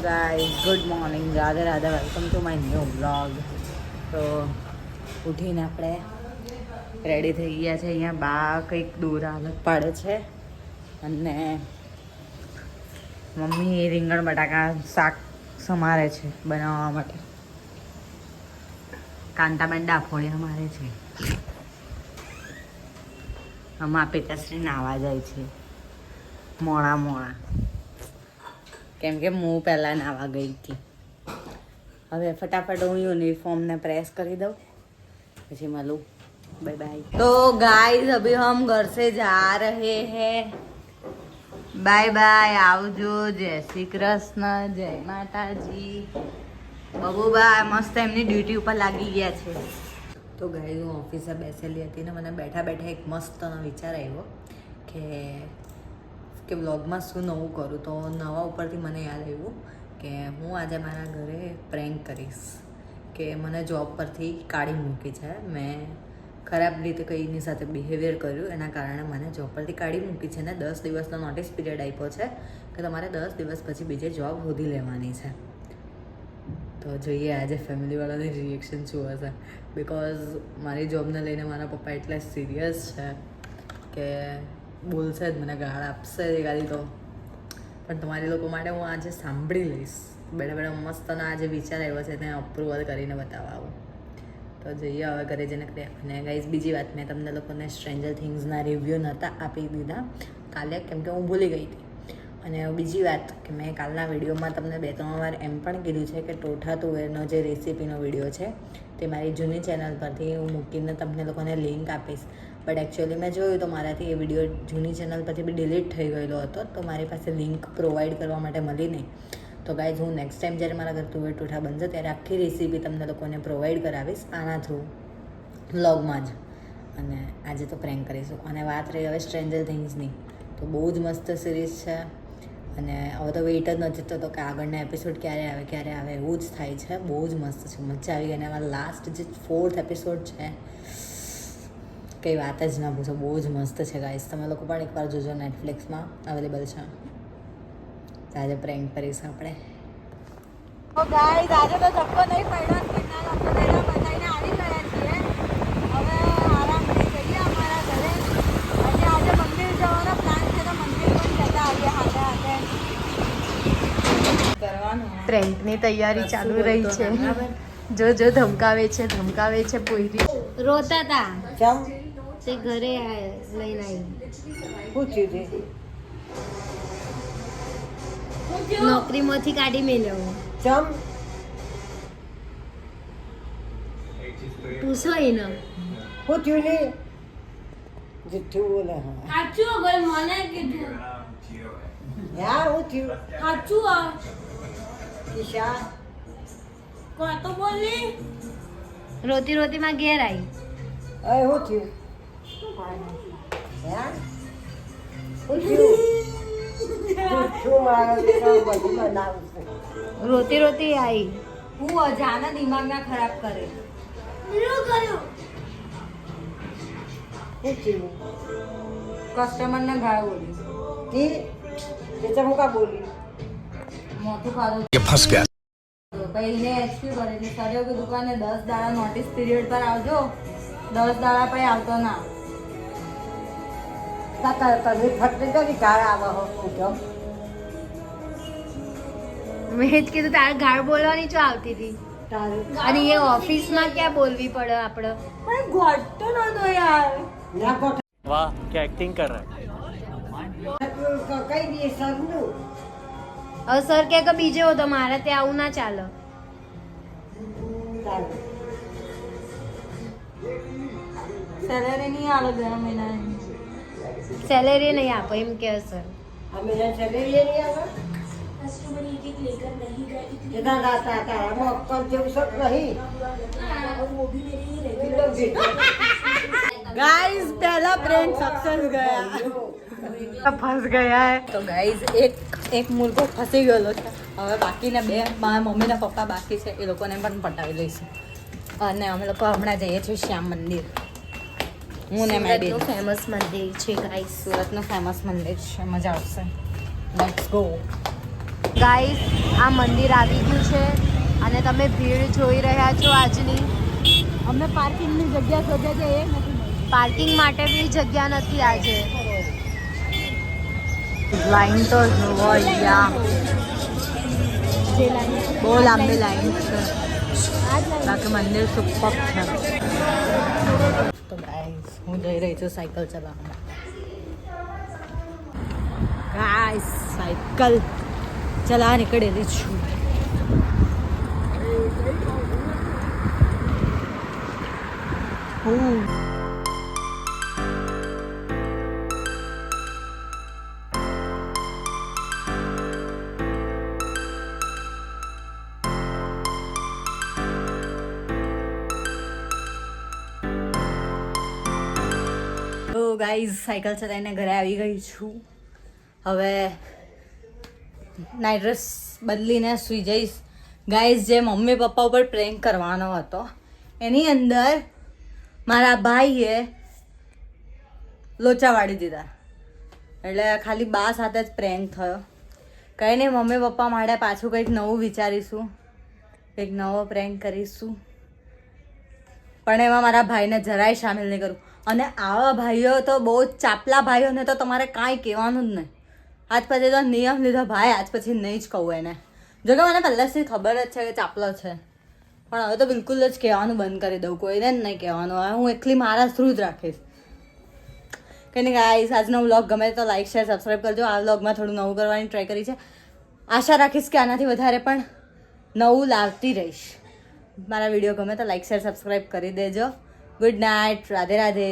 Guys good morning, Radhe Radhe, welcome to my new blog. તો ઉઠીને આપણે રેડી થઈ ગયા છે. અહીંયા બા કંઈક દોરા અલગ પાડે છે અને મમ્મી રીંગણ બટાકા શાક સમારે છે બનાવવા માટે. કાંતાબેન ડાફોળિયા મારે છે. આમાં પિતાશ્રી નાવા જાય છે મોડા કેમ કે હું પહેલાં નાવા ગઈ હતી. હવે ફટાફટ હું यूनिफॉर्म प्रेस કરી દઉં પછી મળું. Bye bye. तो गाइस अभी हम घर से जा रहे हैं. बाय बाय, આવજો. જય શ્રી કૃષ્ણ, જય માતાજી. બબુબા મસ્ત એમની ડ્યુટી ઉપર લાગી ગયા છે. તો ગાઈસ હું ઓફિસે બેસેલી હતી ને મને બેઠા બેઠા એક મસ્ત વિચાર આવ્યો કે વ્લોગમાં શું નવું કરું. તો નવા ઉપરથી મને યાદ આવ્યું કે હું આજે મારા ઘરે પ્રેન્ક કરીશ કે મને જોબ પરથી કાઢી મૂકી છે. મેં ખરાબ રીતે કંઈની સાથે બિહેવિયર કર્યું, એના કારણે મને જોબ પરથી કાઢી મૂકી છે ને 10 દિવસનો નોટિસ પીરિયડ આપ્યો છે કે તમારે 10 દિવસ પછી બીજે જોબ શોધી લેવાની છે. તો જોઈએ આજે ફેમિલીવાળાની રિએક્શન શું હશે. બિકોઝ મારી જોબને લઈને મારા પપ્પા એટલા સિરિયસ છે કે બોલશે જ, મને ગાળ આપશે એકાદી તો. પણ તમારી લોકો માટે હું આજે સાંભળી લઈશ. બેઠા બેઠા મસ્તનો આજે વિચાર આવ્યો છે તેને અપ્રુવલ કરીને બતાવવા આવું. તો જઈએ હવે ઘરે જઈને કરીએ. અને ગાઈઝ બીજી વાત, મેં તમને લોકોને સ્ટ્રેન્જર થિંગ્સના રિવ્યૂ નહોતા આપી દીધા કાલે કેમ કે હું ભૂલી ગઈ હતી. અને બીજી વાત કે મેં કાલના વિડીયોમાં તમને 2-3 વાર એમ પણ કીધું છે કે ટોઠા તુવેરનો જે રેસીપીનો વિડીયો છે તે મારી જૂની ચેનલ પરથી હું મૂકીને તમને લોકોને લિંક આપીશ. બટ એકચ્યુઅલી મેં જોયું તો મારાથી એ વિડીયો જૂની ચેનલ પરથી બી ડિલીટ થઈ ગયેલો હતો, તો મારી પાસે લિંક પ્રોવાઈડ કરવા માટે મળી નહીં. તો ગાઈઝ હું નેક્સ્ટ ટાઈમ જ્યારે મારા ઘર તુવેર ટોઠા બનશે ત્યારે આખી રેસીપી તમને લોકોને પ્રોવાઈડ કરાવીશ આના થ્રુ વ્લોગમાં જ. અને આજે તો પ્રેન્ક કરીશું. અને વાત રહી હવે સ્ટ્રેન્જર થિંગ્સની, તો બહુ જ મસ્ત સિરીઝ છે અને હવે તો વેઇટ જ નથી થતો કે આગળના એપિસોડ ક્યારે આવે એવું જ થાય છે. બહુ જ મસ્ત છે, મજા આવી ગઈ. અને એમાં લાસ્ટ જે 4th એપિસોડ છે કંઈ વાત જ ના પૂછો, બહુ જ મસ્ત છે ગાઈસ. તમે લોકો પણ એકવાર જોજો, નેટફ્લિક્સમાં અવેલેબલ છે. આજે પ્રેન્ક કરીશું આપણે. તો ગાઈસ આજે તો ધક્કો નહીં પડ્યો, કિન્ના લોકો પહેલા બતાવીને આવી ગયા છીએ. હવે આરામથી જઈએ અમારા ઘરે. અને આજે મંદિર જવાનો પ્લાન છે તો મંદિર પણ જતા આવીએ હાથે. પ્રેન્કની તૈયારી ચાલુ રહી છે. જો ધમકાવે છે પોઈરી. રોતા તા તે ઘરે લઈને આવી નોકરીમાંથી કાઢી મેલ્યો. પૂછો એને હું થયું ને જુઠ્ઠું બોલે. સાચું ભાઈ મને કીધું યાર હું થયું સાચું આ કિશા કોઈ તો બોલી. રોતી માં ઘેર આવી. અરે હું થયું યાર હું થયું રોતી આવી. હું અજાના દિમાગ ના ખરાબ કરે. કસ્ટમર ને ગાળ બોલી બોલી મોટું ખાધું ફસ ગયા. ભાઈ ને એક્સક્યુઝ કરે કર્યો કે દુકાને 10 દાડા નોટિસ પીરિયડ પર આવજો. 10 દાડા પછી આવતો ના. મેં જ કીધું તારે ગાળ બોલવાની શું આવતી હતી. અને એ ઓફિસમાં ક્યાં બોલવી પડે આપણે. પણ ગોઠતો નતો યાર. વાહ क्या एक्टिंग कर रहा है. હવે સર કે બીજે હો તો મારે ત્યાં આવું ના ચાલે. સેલેરી નહીં આવે ગયા મહિનાની. સેલેરી નહીં આપો એમ કે સર. સેલેરી નહીં આવે. गाइस पहला प्रैंक सक्सेस गया. फंस गया है. तो गाइस એક મુર્ગો ફસી ગયેલો છે. હવે બાકીના 2 મારા મમ્મીના પપ્પા બાકી છે, એ લોકોને પણ પટાવી લઈશું. અને અમે લોકો હમણાં જઈએ છીએ શ્યામ મંદિર. હું ને મેડી. ફેમસ મંદિર છે ગાઈસ. સુરતનું ફેમસ મંદિર છે, મજા આવશે. Let's go. ગાઈસ આ મંદિર આવી ગયું છે અને તમે ભીડ જોઈ રહ્યા છો આજની. અમને પાર્કિંગની જગ્યા શોધે છે એ નથી મળી. પાર્કિંગ માટે બી જગ્યા નથી આજે. લાઈન તો જોવો અહીંયા, જે લાઈન બહુ લાંબી લાઈન છે, આ જ લાઈન બાકી મંદિર સુપર છે. તો ગાઈસ હું જઈ રહી છું સાયકલ ચલાવવા. ગાઈસ સાયકલ ચલાવવા નીકળેલી છું. તો ગાઈઝ સાયકલ ચલાવીને ઘરે આવી ગઈ છું. હવે નાઇટ ડ્રેસ બદલીને સૂઈ જઈશ. ગાઈઝ જે મમ્મી પપ્પા ઉપર પ્રેન્ક કરવાનો હતો એની અંદર મારા ભાઈએ લોચા વાળી દીધા. એટલે ખાલી બા સાથે જ પ્રેન્ક થયો. કંઈ નહીં, મમ્મી પપ્પા માટે પાછું કંઈક નવું વિચારીશું, કંઈક નવો પ્રેન્ક કરીશું, પણ એમાં મારા ભાઈને જરાય સામેલ નહીં કરું. અને આવા ભાઈઓ તો બહુ જ ચાપલા ભાઈઓને તો તમારે કાંઈ કહેવાનું જ નહીં. આજ પછી તો નિયમ લીધો ભાઈ, આજ પછી નહીં જ કહું એને. જો કે મને પહેલાંથી ખબર જ છે કે ચાપલો છે, પણ હવે તો બિલકુલ જ કહેવાનું બંધ કરી દઉં, કોઈને જ નહીં કહેવાનું. હવે હું એકલી મારા થ્રુ જ રાખીશ. કંઈ નહીં ગાઈસ, આજનો વ્લોગ ગમે તો લાઈક શેર સબસ્ક્રાઈબ કરજો. આ વ્લોગમાં થોડું નવું કરવાની ટ્રાય કરી છે. આશા રાખીશ કે આનાથી વધારે પણ નવું લાવતી રહીશ. મારા વિડીયો ગમે તો લાઈક શેર સબસ્ક્રાઈબ કરી દેજો. Good night, Radhe Radhe.